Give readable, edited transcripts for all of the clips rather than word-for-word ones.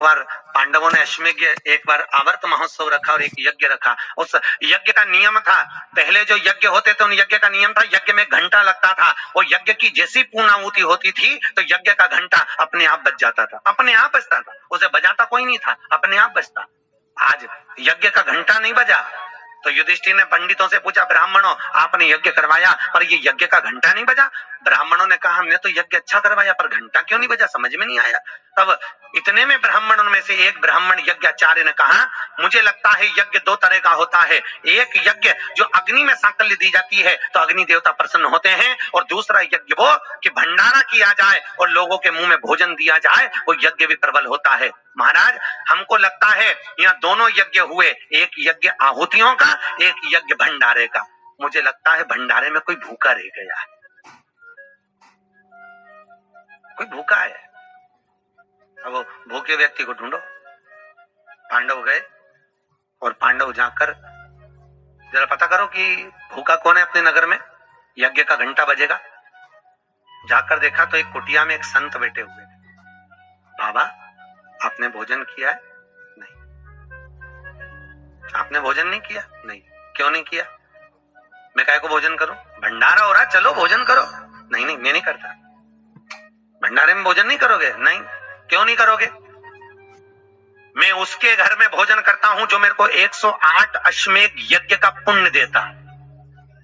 बार पांडवों ने अश्वमेध, एक बार आवर्त महोत्सव रखा और एक यज्ञ रखा। उस यज्ञ का नियम था, पहले जो यज्ञ होते थे उन यज्ञ का नियम था, यज्ञ में घंटा लगता था और यज्ञ की जैसी पूर्णाहुति होती थी तो यज्ञ का घंटा अपने आप बज जाता था, अपने आप बजता था, उसे बजाता कोई नहीं था, अपने आप बजता। आज यज्ञ का घंटा नहीं बजा तो युधिष्ठिर ने पंडितों से पूछा, ब्राह्मणों आपने यज्ञ करवाया पर ये यज्ञ का घंटा नहीं बजा। ब्राह्मणों ने कहा हमने तो यज्ञ अच्छा करवाया पर घंटा क्यों नहीं बजा, समझ में नहीं आया। तब इतने में ब्राह्मणों में से एक ब्राह्मण यज्ञाचार्य ने कहा, मुझे लगता है यज्ञ दो तरह का होता है, एक यज्ञ जो अग्नि में सांकल्य दी जाती है तो अग्नि देवता प्रसन्न होते हैं, और दूसरा यज्ञ वो कि भंडारा किया जाए और लोगों के मुंह में भोजन दिया जाए, वो यज्ञ भी प्रबल होता है। महाराज हमको लगता है यहाँ दोनों यज्ञ हुए, एक यज्ञ आहुतियों का, एक यज्ञ भंडारे का। मुझे लगता है भंडारे में कोई भूखा रह गया है, कोई भूखा है। अब वो भूखे व्यक्ति को ढूंढो। पांडव गए और पांडव जाकर जरा पता करो कि भूखा कौन है अपने नगर में, यज्ञ का घंटा बजेगा। जाकर देखा तो एक कुटिया में एक संत बैठे हुए। बाबा आपने भोजन किया है? नहीं। आपने भोजन नहीं किया? नहीं। क्यों नहीं किया? मैं काहे को भोजन करूं, भंडारा हो रहा, चलो भोजन करो। नहीं नहीं मैं नहीं करता। भंडारे में भोजन नहीं करोगे? नहीं। क्यों नहीं करोगे? मैं उसके घर में भोजन करता हूं जो मेरे को 108 अश्वमेध यज्ञ का पुण्य देता।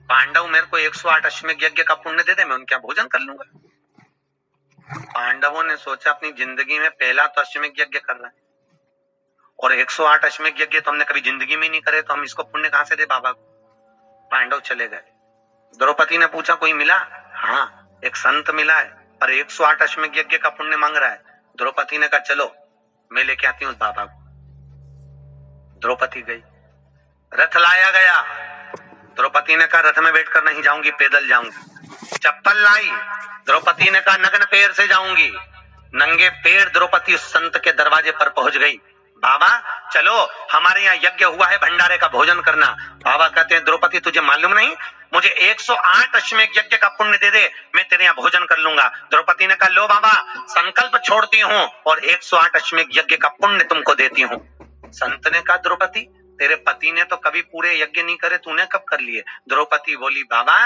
पांडव मेरे को 108 अश्वमेध यज्ञ का पुण्य दे दे, मैं उनके यहाँ भोजन कर लूंगा। पांडवों ने सोचा अपनी जिंदगी में पहला तो अश्वमेध यज्ञ कर रहा है और 108 अश्वमेध यज्ञ तो हमने कभी जिंदगी में नहीं करे, तो हम इसको पुण्य कहां से दे बाबा को। पांडव चले गए। द्रौपदी ने पूछा कोई मिला? हाँ एक संत मिला है पर 108 अश्वमेध यज्ञ का पुण्य मांग रहा है। द्रौपदी ने कहा चलो मैं लेके आती हूँ उस बाबा को। द्रौपदी गई, रथ लाया गया। द्रौपदी ने कहा रथ में बैठकर नहीं जाऊंगी, पैदल जाऊंगी। चप्पल लाई, द्रौपदी ने कहा नग्न पैर से जाऊंगी। नंगे पैर द्रौपदी उस संत के दरवाजे पर पहुंच गई। बाबा चलो हमारे यहाँ यज्ञ हुआ है, भंडारे का भोजन करना। बाबा कहते हैं द्रौपदी तुझे मालूम नहीं, मुझे 108 अश्वमेध यज्ञ का पुण्य दे दे, मैं तेरे यहाँ भोजन कर लूंगा। द्रौपदी ने कहा लो बाबा संकल्प छोड़ती हूँ और 108 अश्वमेध यज्ञ का पुण्य तुमको देती हूँ। संत ने कहा द्रौपदी तेरे पति ने तो कभी पूरे यज्ञ नहीं करे, तूने कब कर लिए? द्रौपदी बोली बाबा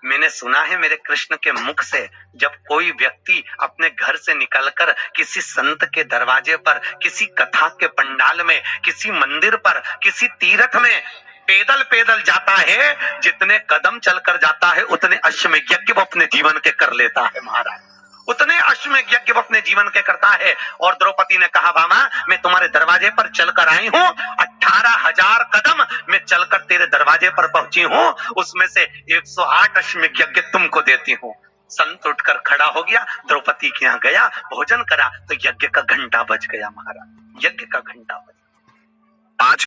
मैंने सुना है मेरे कृष्ण के मुख से, जब कोई व्यक्ति अपने घर से निकलकर किसी संत के दरवाजे पर, किसी कथा के पंडाल में, किसी मंदिर पर, किसी तीर्थ में पैदल पैदल जाता है, जितने कदम चलकर जाता है उतने अश्वमेध यज्ञ वो अपने जीवन के कर लेता है महाराज, उतने अश्वमेध यज्ञ वो अपने जीवन के करता है। और द्रौपदी ने कहा बाबा मैं तुम्हारे दरवाजे पर चलकर आई हूँ, 18,000 कदम मैं चलकर तेरे दरवाजे पर पहुंची हूँ, उसमें से 108 अश्वमेध यज्ञ तुमको देती हूँ। संत उठकर खड़ा हो गया, द्रौपदी के यहाँ गया, भोजन करा तो यज्ञ का घंटा बज गया महाराज, यज्ञ का घंटा बज। आज